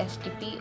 STP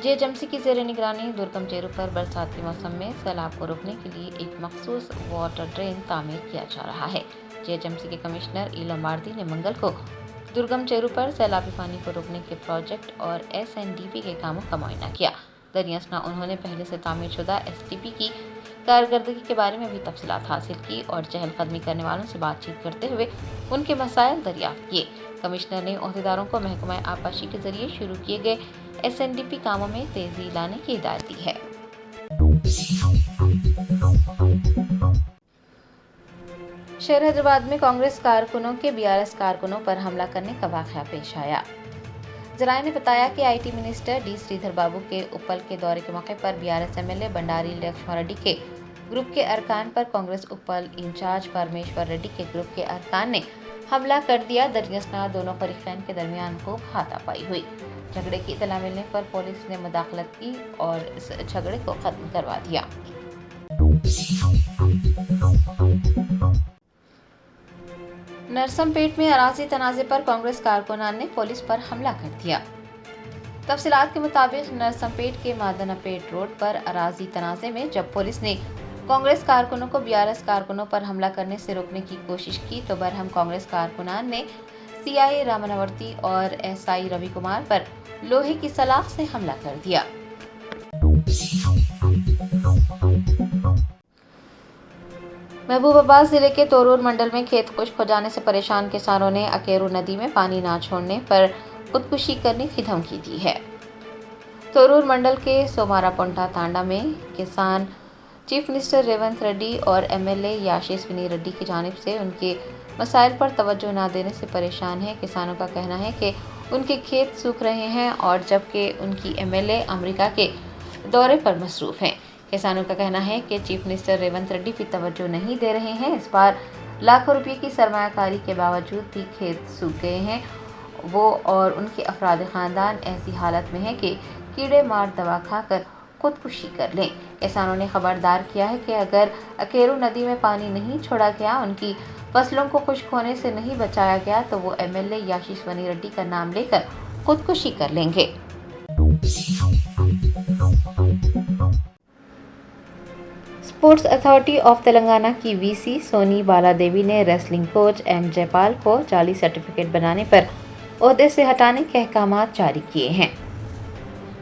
JHMC کی زیر نگرانی درگم چیرو پر برساتی موسم میں سیلاب کو روکنے کے لیے ایک مخصوص واٹر ڈرین تعمیر کیا جا رہا ہے۔ JHMC کے کمشنر ای لمباردی نے منگل کو درگم چیرو پر سیلابی پانی کو روکنے کے پروجیکٹ اور SNDP کے کاموں کا معائنہ کیا۔ دریں اثنا انہوں نے پہلے سے تعمیر شدہ STP کی کارکردگی کے بارے میں بھی تفصیلات حاصل کی اور چہل قدمی کرنے والوں سے بات چیت کرتے ہوئے ان کے مسائل دریافت کیے۔ کمشنر نے عہدیداروں کو محکمہ آبپاشی کے ذریعے شروع کیے گئے SNDP کاموں میں تیزی لانے کی ہدایت دی ہے۔ شہر حیدرآباد میں کانگریس کارکنوں کے BRS کارکنوں پر حملہ کرنے کا واقعہ پیش آیا۔ ذرائع نے بتایا کہ IT منسٹر ڈی سریدھر بابو کے اپل کے دورے کے موقع پر BRS MLA بنڈاری لکشمن ریڈی کے گروپ کے ارکان پر کانگریس اپل انچارج پرمیشور ریڈی کے گروپ کے ارکان نے حملہ کر دیا۔ دریں اثنا دونوں فریقین کے درمیان خوب ہاتھا پائی ہوئی۔ جھگڑے کی اطلاع ملنے پر پولیس نے مداخلت کی اور اس جھگڑے کو ختم کروا دیا۔ نرسم پیٹ میں اراضی تنازع پر کانگریس کارکنان نے پولیس پر حملہ کر دیا۔ تفصیلات کے مطابق نرسم پیٹ کے مادنا پیٹ روڈ پر اراضی تنازع میں جب پولیس نے کانگریس کارکنوں کو BRS کارکنوں پر حملہ کرنے سے روکنے کی کوشش کی تو برہم کانگریس کارکنان نے CI رامانورتی اور SI روی کمار پر لوہے کی سلاخ سے حملہ کر دیا۔ محبوب آباد ضلع کے تورور منڈل میں کھیت خشک ہو جانے سے پریشان کسانوں نے اکیرو ندی میں پانی نہ چھوڑنے پر خودکشی کرنے کی دھمکی دی ہے۔ تورور منڈل کے سومارا پونٹا تانڈا میں کسان چیف منسٹر ریونت ریڈی اور MLA یاشسونی ریڈی کی جانب سے ان کے مسائل پر توجہ نہ دینے سے پریشان ہیں۔ کسانوں کا کہنا ہے کہ ان کے کھیت سوکھ رہے ہیں اور جبکہ ان کی MLA امریکہ کے دورے پر مصروف ہیں۔ کسانوں کا کہنا ہے کہ چیف منسٹر ریونت ریڈی بھی توجہ نہیں دے رہے ہیں۔ اس بار لاکھوں روپے کی سرمایہ کاری کے باوجود بھی کھیت سوکھ گئے ہیں۔ وہ اور ان کے افراد خاندان ایسی حالت میں ہیں کہ کیڑے مار دوا کھا کر خودکشی کر لیں۔ کسانوں نے خبردار کیا ہے کہ اگر اکیرو ندی میں پانی نہیں چھوڑا گیا، ان کی فصلوں کو خشک ہونے سے نہیں بچایا گیا تو وہ MLA یاشسونی ریڈی کا نام لے کر خودکشی کر لیں گے۔ اسپورٹس اتھارٹی آف تلنگانہ کی VC سونی بالا دیوی نے ریسلنگ کوچ M جے پال کو جعلی سرٹیفکیٹ بنانے پر عہدے سے ہٹانے کے احکامات جاری کیے ہیں۔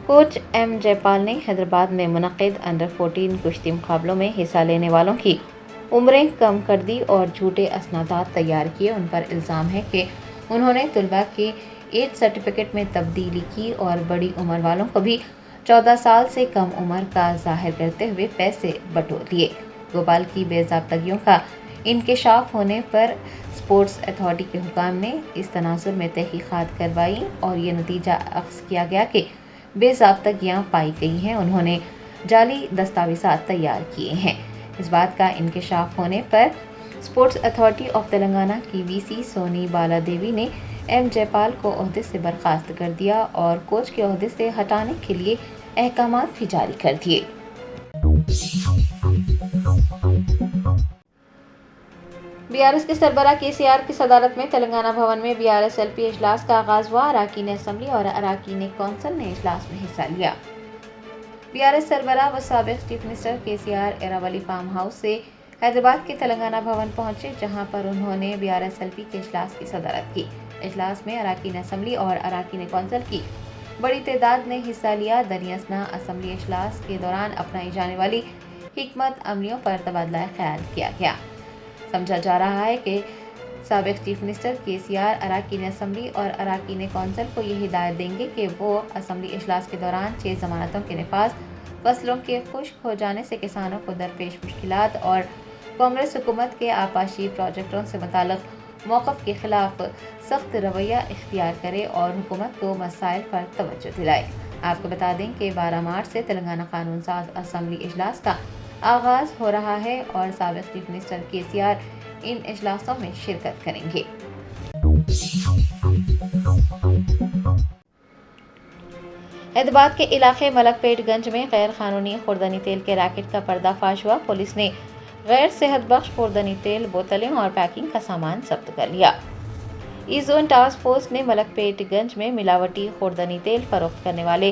کوچ M جے پال نے حیدرآباد میں منعقد انڈر 14 کشتی مقابلوں میں حصہ لینے والوں کی عمریں کم کر دی اور جھوٹے اسنادات تیار کیے۔ ان پر الزام ہے کہ انہوں نے طلباء کی ایج سرٹیفکیٹ میں تبدیلی کی اور بڑی عمر والوں کو بھی 14 سال سے کم عمر کا ظاہر کرتے ہوئے پیسے بٹور لیے۔ گوپال کی بے ضابطگیوں کا انکشاف ہونے پر اسپورٹس اتھارٹی کے حکام نے اس تناظر میں تحقیقات کروائیں اور یہ نتیجہ اخذ کیا گیا کہ بے ضابطگیاں پائی گئی ہیں۔ انہوں نے جعلی دستاویزات تیار کیے ہیں۔ اس بات کا انکشاف ہونے پر اسپورٹس اتھارٹی آف تلنگانہ کی VC سونی بالا دیوی نے M جے پال کو عہدے سے برخاست کر دیا اور کوچ کے عہدے سے ہٹانے کے لیے احکامات بھی جاری کر دیے۔ BRS کے سربراہ KCR کی صدارت میں تلنگانہ بھون میں BRS LP اجلاس کا آغاز ہوا۔ اراکین اسمبلی اور اراکین کونسل نے اجلاس میں حصہ لیا۔ BRS سربراہ و سابق chief minister KCR Erravalli farm house سے حیدرآباد کے تلنگانہ بھون پہنچے، جہاں پر انہوں نے BRS LP کے اجلاس کی صدارت کی۔ اجلاس میں اراکین اسمبلی اور اراکین کونسل کی بڑی تعداد نے حصہ لیا۔ دریں اثنا اسمبلی اجلاس کے دوران اپنائی جانے والی حکمت عملیوں پر تبادلہ خیال کیا گیا۔ سمجھا جا رہا ہے کہ سابق چیف منسٹر KCR اراکین اسمبلی اور اراکین کونسل کو یہ ہدایت دیں گے کہ وہ اسمبلی اجلاس کے دوران 6 ضمانتوں کے نفاذ، فصلوں کے خشک ہو جانے سے کسانوں کو درپیش مشکلات اور کانگریس حکومت کے آبپاشی پروجیکٹوں سے متعلق موقف کے خلاف سخت رویہ اختیار کرے اور حکومت کو مسائل پر توجہ دلائے۔ آپ کو بتا دیں کہ 12 مارچ سے تلنگانہ قانون ساز اسمبلی اجلاس کا آغاز ہو رہا ہے اور سابق چیف منسٹر KCR ان اجلاسوں میں شرکت کریں گے۔ حیدرآباد کے علاقے ملک پیٹ گنج میں غیر قانونی خوردنی تیل کے ریکٹ کا پردہ فاش ہوا۔ پولیس نے غیر صحت بخش خوردنی تیل، بوتلیں اور پیکنگ کا سامان ضبط کر لیا۔ ای زون ٹاسک فورس نے ملک پیٹ گنج میں ملاوٹی خوردنی تیل فروخت کرنے والے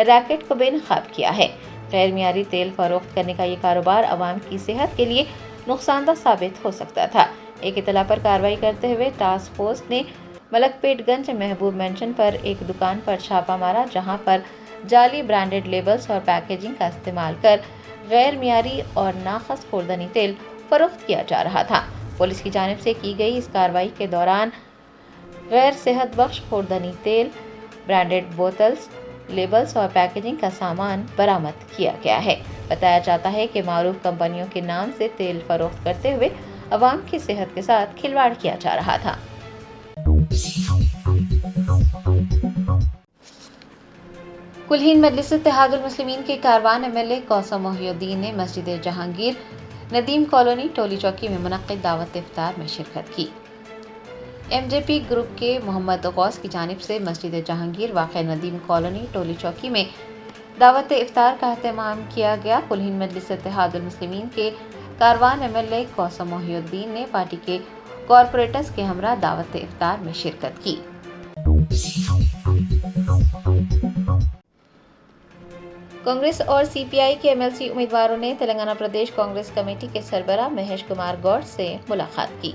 ریکٹ کو بے نقاب کیا ہے۔ غیر معیاری تیل فروخت کرنے کا یہ کاروبار عوام کی صحت کے لیے نقصان دہ ثابت ہو سکتا تھا۔ ایک اطلاع پر کارروائی کرتے ہوئے ٹاسک فورس نے ملک پیٹ گنج محبوب مینشن پر ایک دکان پر چھاپا مارا، جہاں پر جعلی برانڈڈ لیبلز اور پیکیجنگ کا استعمال کر غیر معیاری اور ناقص خوردنی تیل فروخت کیا جا رہا تھا۔ پولیس کی جانب سے کی گئی اس کارروائی کے دوران غیر صحت بخش خوردنی تیل، برانڈڈ بوتلز، لیبلز اور پیکیجنگ کا سامان برآمد کیا گیا ہے۔ بتایا جاتا ہے کہ معروف کمپنیوں کے نام سے تیل فروخت کرتے ہوئے عوام کی صحت کے ساتھ کھلواڑ کیا جا رہا تھا۔ کل ہند مجلس اتحاد المسلمین کے کاروان ایم ایل اے کوثر محی الدین نے مسجد جہانگیر ندیم کالونی ٹولی چوکی میں منعقد دعوت افطار میں شرکت کی۔ ایم جے پی گروپ کے محمد غوث کی جانب سے مسجد جہانگیر واقع ندیم کالونی ٹولی چوکی میں دعوت افطار کا اہتمام کیا گیا۔ کل ہند مجلس اتحاد المسلمین کے کاروان ایم ایل اے کوثر محی الدین نے پارٹی کے کارپوریٹرز کے ہمراہ دعوت افطار میں شرکت کی۔ کانگریس اور سی پی آئی کے ایم ایل سی امیدواروں نے تلنگانہ پردیش کانگریس کمیٹی کے سربراہ مہیش کمار گوڈ سے ملاقات کی۔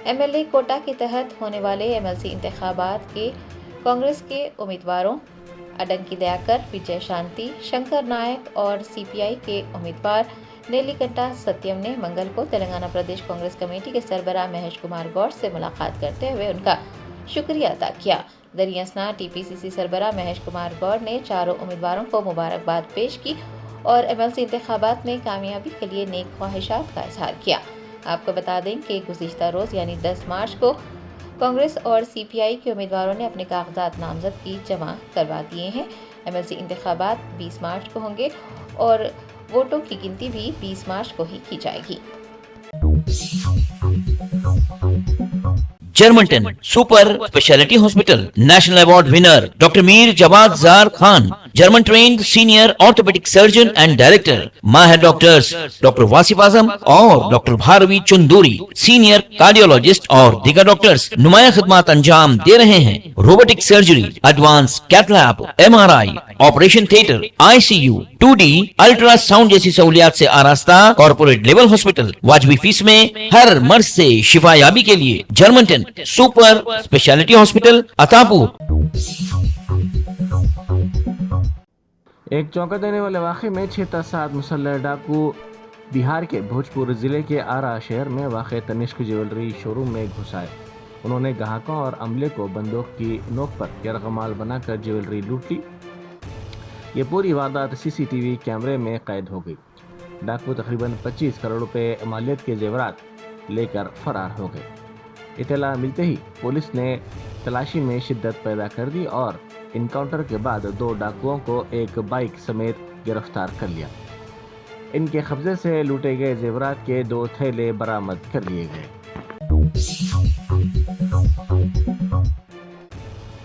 ایم ایل اے کوٹا کے تحت ہونے والے ایم ایل سی انتخابات کے کانگریس کے امیدواروں اڈنکی دیاکر، وجے شانتی، شنکر نائک اور سی پی آئی کے امیدوار نیلی کنٹا ستیم نے منگل کو تلنگانہ پردیش کانگریس کمیٹی کے سربراہ مہیش کمار گوڈ سے ملاقات کرتے ہوئے ان کا شکریہ ادا کیا۔ دریں اثنا ٹی پی سی سی سربراہ مہیش کمار گوڈ نے چاروں امیدواروں کو مبارکباد پیش کی اور ایم ایل سی انتخابات میں کامیابی کے لیے نیک خواہشات کا اظہار کیا۔ آپ کو بتا دیں کہ گزشتہ روز یعنی 10 مارچ کو کانگریس اور سی پی آئی کے امیدواروں نے اپنے کاغذات نامزدگی جمع کروا دیے ہیں۔ ایم ایل سی انتخابات 20 مارچ کو ہوں گے اور ووٹوں کی گنتی بھی 20 مارچ کو ہی کی جائے گی۔ Germanten super speciality hospital national award winner doctor Mir Jawad Zar Khan, German trained senior orthopaedic surgeon and director, ماہر ڈاکٹرز ڈاکٹر واصف اعظم اور doctor Bharavi Chanduri, senior cardiologist اور دیگر ڈاکٹرز نمایاں خدمات انجام دے رہے ہیں۔ Robotic surgery, advance cath lab, M R I, operation theatre, I C U, 2D ultrasound جیسی سہولیات سے آراستہ کارپوریٹ لیول ہاسپٹل، واجبی فیس میں ہر مرض سے شفا یابی کے لیے جرمنٹن سپر اسپیشلٹی ہاسپٹل عطاپور۔ ایک چونکا دینے والے واقعے میں 6 تا 7 مسلح ڈاکو بہار کے بھوجپور ضلع کے آرا شہر میں واقع تنشک جیولری شو روم میں گھس آئے۔ انہوں نے گاہکوں اور عملے کو بندوق کی نوک پر یرغمال بنا کر جیولری لوٹ لی۔ یہ پوری واردات سی سی ٹی وی کیمرے میں قید ہو گئی۔ ڈاکو تقریباً 25 کروڑ روپے مالیت کے زیورات لے کر فرار ہو گئے۔ اطلاع ملتے ہی پولیس نے تلاشی میں شدت پیدا کر دی اور انکاؤنٹر کے بعد 2 ڈاکوؤں کو ایک بائک سمیت گرفتار کر لیا۔ ان کے قبضے سے لوٹے گئے زیورات کے 2 تھیلے برآمد کر لیے گئے۔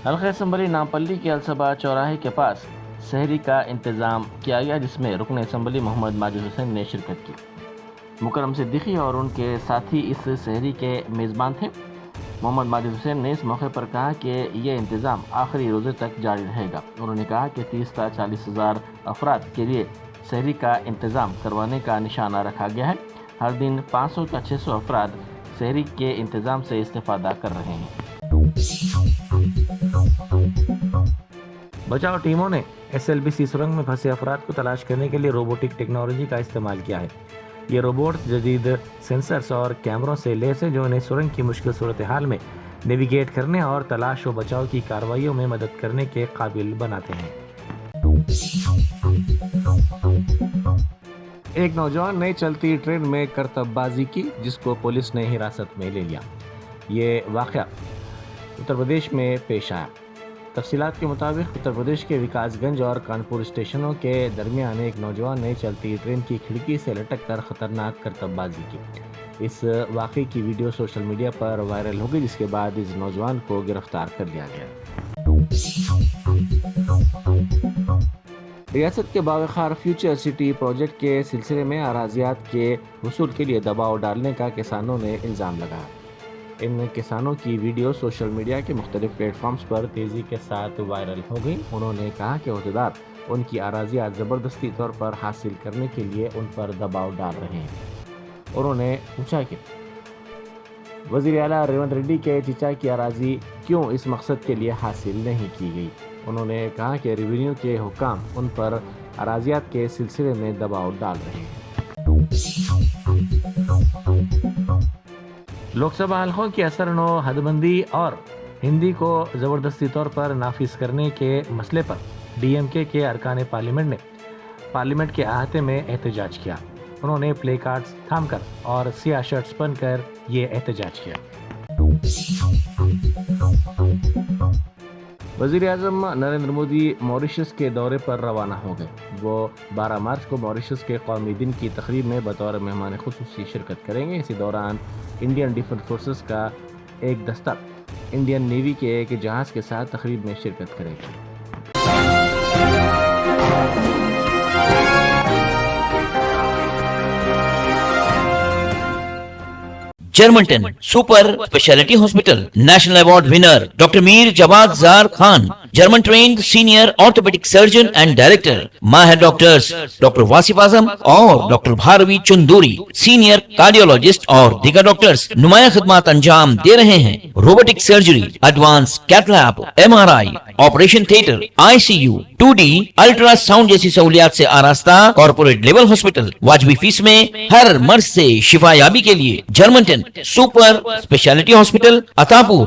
حلقہ اسمبلی نامپلی کے الصبا چوراہے کے پاس سحری کا انتظام کیا گیا، جس میں رکن اسمبلی محمد ماجد حسین نے شرکت کی۔ مکرم صدیقی اور ان کے ساتھی اس سحری کے میزبان تھے۔ محمد ماجد حسین نے اس موقع پر کہا کہ یہ انتظام آخری روزے تک جاری رہے گا۔ انہوں نے کہا کہ 30 تا 40 ہزار افراد کے لیے سحری کا انتظام کروانے کا نشانہ رکھا گیا ہے۔ ہر دن 500 تا 600 افراد سحری کے انتظام سے استفادہ کر رہے ہیں۔ بچاؤ ٹیموں نے ایس ایل بی سی سرنگ میں پھنسے افراد کو تلاش کرنے کے لیے روبوٹک ٹیکنالوجی کا استعمال کیا ہے۔ یہ روبوٹس جدید سینسرز اور کیمروں سے لیس ہیں جو انہیں سرنگ کی مشکل صورتحال میں نیویگیٹ کرنے اور تلاش و بچاؤ کی کارروائیوں میں مدد کرنے کے قابل بناتے ہیں۔ ایک نوجوان نے چلتی ٹرین میں کرتب بازی کی، جس کو پولیس نے حراست میں لے لیا۔ یہ واقعہ اتر پردیش میں پیش آیا۔ تفصیلات کے مطابق اتر پردیش کے وکاس گنج اور کانپور اسٹیشنوں کے درمیان ایک نوجوان نے چلتی ٹرین کی کھڑکی سے لٹک کر خطرناک کرتب بازی کی۔ اس واقعے کی ویڈیو سوشل میڈیا پر وائرل ہو گئی، جس کے بعد اس نوجوان کو گرفتار کر لیا گیا۔ ریاست کے باوقار فیوچر سٹی پروجیکٹ کے سلسلے میں اراضیات کے حصول کے لیے دباؤ ڈالنے کا کسانوں نے الزام لگایا۔ ان کسانوں کی ویڈیو سوشل میڈیا کے مختلف پلیٹ فارمز پر تیزی کے ساتھ وائرل ہو گئی۔ انہوں نے کہا کہ عہدیدار ان کی اراضیات زبردستی طور پر حاصل کرنے کے لیے ان پر دباؤ ڈال رہے ہیں۔ انہوں نے پوچھا کہ وزیر اعلیٰ ریونت ریڈی کے چچا کی اراضی کیوں اس مقصد کے لیے حاصل نہیں کی گئی۔ انہوں نے کہا کہ ریونیو کے حکام ان پر اراضیات کے سلسلے میں دباؤ ڈال رہے ہیں۔ لوک سبھا حلقوں کی اثر نو حد بندی اور ہندی کو زبردستی طور پر نافذ کرنے کے مسئلے پر ڈی ایم کے ارکان پارلیمنٹ نے پارلیمنٹ کے احاطے میں احتجاج کیا۔ انہوں نے پلے کارڈز تھام کر اور سیاہ شرٹس پہن کر یہ احتجاج کیا۔ وزیر اعظم نریندر مودی موریشس کے دورے پر روانہ ہو گئے۔ وہ 12 مارچ کو موریشس کے قومی دن کی تقریب میں بطور مہمان خصوصی شرکت کریں گے۔ اسی دوران انڈین ڈیفنس فورسز کا ایک دستہ انڈین نیوی کے ایک جہاز کے ساتھ تقریب میں شرکت کرے گا۔ Germanten super speciality hospital national award winner doctor Mir Jawad Zar Khan, German trained senior orthopaedic surgeon and director, ماہر ڈاکٹرز ڈاکٹر واصف اعظم اور doctor Bharavi Chanduri, senior cardiologist اور دیگر ڈاکٹرز نمایاں خدمات انجام دے رہے ہیں۔ Robotic surgery, advance cath lab, MRI، operation theatre, ICU، 2D ultrasound جیسی سہولیات سے آراستہ کارپوریٹ لیول ہاسپٹل، واجبی فیس میں ہر مرض سے شفا یابی کے لیے جرمنٹن سپر اسپیشلٹی ہاسپٹل، عطا پور،